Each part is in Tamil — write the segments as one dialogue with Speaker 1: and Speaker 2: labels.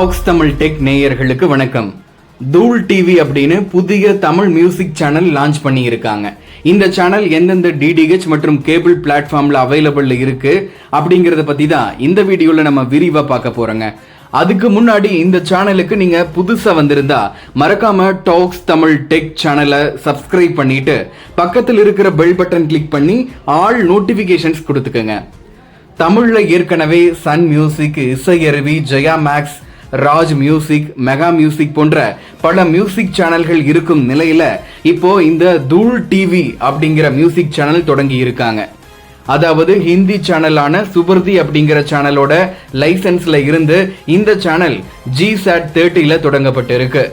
Speaker 1: டாக்ஸ் தமிழ் டெக் நேயர்களுக்கு வணக்கம். தூள் டிவி அப்படின்னு புதிய தமிழ் மியூசிக் சேனல் லான்ச் பண்ணி இருக்காங்க. இந்த சேனல் எந்தெந்த டிடிஹெச் மற்றும் கேபிள் பிளாட்ஃபார்ம்ல அவைலபிள் இருக்கு அப்படிங்கறத பத்தி தான் இந்த வீடியோல நம்ம விரிவா பார்க்க போறோங்க. அதுக்கு முன்னாடி இந்த சேனலுக்கு நீங்க புதுசா வந்திருந்தா மறக்காம டாக்ஸ் தமிழ் டெக் சேனலை சப்ஸ்கிரைப் பண்ணிட்டு பக்கத்தில் இருக்கிற பெல் பட்டன் கிளிக் பண்ணி ஆல் நோட்டிபிகேஷன்ஸ் கொடுத்துக்கோங்க. தமிழ்ல ஏற்கனவே Sun Music, Isaiaruvi, Jaya Max, Raj Music, Mega Music போன்ற பல மியூசிக் சேனல்கள் இருக்கும் நிலையில இப்போ இந்த தூள் டிவி அப்படிங்கிற மியூசிக் சேனல் தொடங்கி இருக்காங்க. அதாவது ஹிந்தி சேனலான சுபர்தி அப்படிங்கிற சேனலோட லைசன்ஸ்ல இருந்து இந்த சேனல் GSAT-30ல தொடங்கப்பட்டு இருக்கு.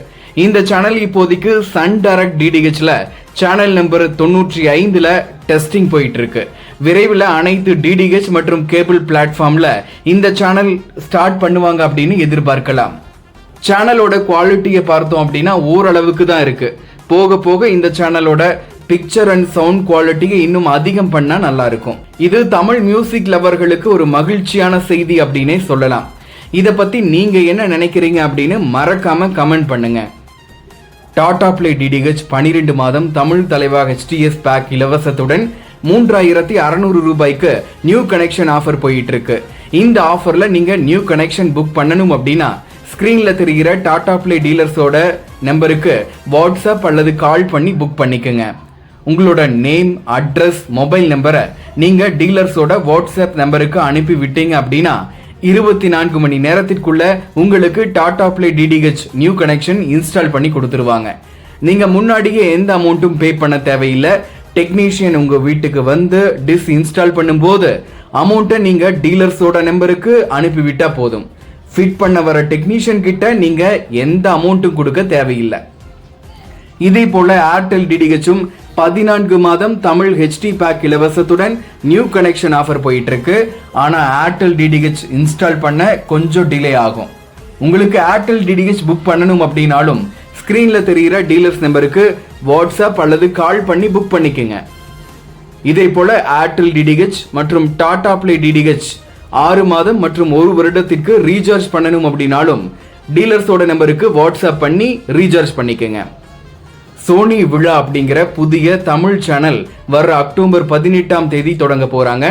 Speaker 1: இந்த சேனல் இப்போதைக்கு Sun direct டிடிஹெச்ல channel number 95ல testing போயிட்டு இருக்கு. விரைவில் அனைத்து டிடிஹெச் மற்றும் கேபிள் பிளாட்ஃபார்ம்ல இந்த சேனல் ஸ்டார்ட் பண்ணுவாங்க அப்படின்னு எதிர்பார்க்கலாம். சேனலோட குவாலிட்டியை பார்த்தோம் அப்படின்னா ஓரளவுக்கு தான் இருக்கு. போக போக இந்த சேனலோட பிக்சர் அண்ட் சவுண்ட் குவாலிட்டியை இன்னும் அதிகம் பண்ணா நல்லா இருக்கும். இது தமிழ் மியூசிக் லவர்களுக்கு ஒரு மகிழ்ச்சியான செய்தி அப்படின்னே சொல்லலாம். இதை பத்தி நீங்க என்ன நினைக்கிறீங்க அப்படின்னு மறக்காம கமெண்ட் பண்ணுங்க. டாடா பிளே டிடிஹெச் 12 மாதம் தமிழ் தலைவா HTS பேக் இலவசத்துடன் 3600 ரூபாய்க்கு நியூ கனெக்ஷன் ஆஃபர் போயிட்டு இருக்கு. இந்த ஆஃபர்ல நீங்க நியூ கனெக்ஷன் புக் பண்ணணும் அப்படின்னா ஸ்கிரீன்ல தெரிகிற டாடா பிளே டீலர்ஸோட நம்பருக்கு வாட்ஸ்அப் அல்லது கால் பண்ணி புக் பண்ணிக்கோங்க. உங்களோட நேம், அட்ரஸ், மொபைல் நம்பரை நீங்க டீலர்ஸோட வாட்ஸ்அப் நம்பருக்கு அனுப்பி விட்டீங்க அப்படின்னா 24 மணி நேரத்திற்குள்ள உங்களுக்கு Tata play DTH new connection install பண்ணி கொடுத்துருவாங்க. நீங்க முன்னாடியே எந்த அமௌண்ட்டும் பே பண்ண தேவையில்லை. டெக்னீஷியன் உங்க வீட்டுக்கு வந்து டிஸ் இன்ஸ்டால் பண்ணும்போது அமௌண்ட்டை நீங்க டீலர்ஸோட நம்பருக்கு அனுப்பிவிட்டா போதும். ஃபிட் பண்ண வர டெக்னீஷியன் கிட்ட நீங்க எந்த அமௌண்ட்டும் கொடுக்க தேவையில்லை. இதே போல ஏர்டெல் டிடிஹெச்சும் 14 மாதம் Tamil HD back இலவசத்துடன் new connection offer போயிட்டு இருக்கு. ஆனா ஏர்டெல் டிடிஹெச் இன்ஸ்டால் பண்ண கொஞ்சம் டிலே ஆகும். உங்களுக்கு ஏர்டெல் டிடிஹெச் புக் பண்ணணும் அப்படின்னாலும் ஸ்கிரீன்ல தெரிகிற டீலர்ஸ் நம்பருக்கு வாட்ஸ்அப் அல்லது கால் பண்ணி புக் பண்ணிக்கங்க. இதே போல ஏர்டெல் டிடிஹெச் மற்றும் டாடா பிளே டிடிஹெச் 6 மாதம் மற்றும் 1 வருடத்திற்கு ரீசார்ஜ் பண்ணணும் அப்படின்னாலும் டீலர்ஸோட நம்பருக்கு வாட்ஸ்அப் பண்ணி ரீசார்ஜ் பண்ணிக்கங்க. சோனி விழா அப்படிங்கிற புதிய தமிழ் சேனல் வர அக்டோபர் 18ஆம் தேதி தொடங்க போறாங்க.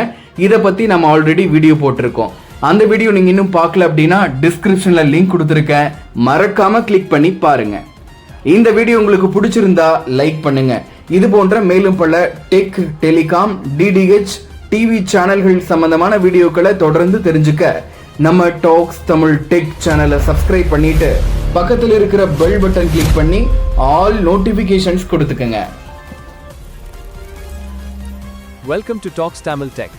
Speaker 1: இதை பத்தி நம்ம ஆல்ரெடி வீடியோ போட்டிருக்கோம். அந்த வீடியோ நீங்க இன்னும் பார்க்கல அப்படின்னா டிஸ்கிரிப்ஷன்ல லிங்க் கொடுத்துருக்கேன், மறக்காம கிளிக் பண்ணி பாருங்க. இந்த வீடியோ உங்களுக்கு பிடிச்சிருந்தா லைக் பண்ணுங்க. இது போன்ற மேலும் பல டெக், டெலிகாம், டிடிஹெச், டிவி சேனல்கள் சம்பந்தமான வீடியோக்களை தொடர்ந்து தெரிஞ்சுக்க நம்ம டாக்ஸ் தமிழ் டெக் சேனலை சப்ஸ்கிரைப் பண்ணிட்டு பக்கத்தில் இருக்கிற பெல் பட்டன் கிளிக் பண்ணி all notifications கொடுத்துக்கங்க.
Speaker 2: Welcome to Talks Tamil Tech.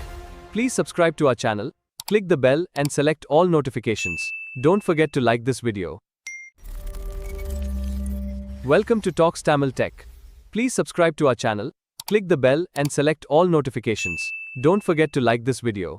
Speaker 2: Please subscribe to our channel, click the bell and select all notifications. Don't forget to like this video. Welcome to Talks Tamil Tech. Please subscribe to our channel, click the bell and select all notifications. Don't forget to like this video.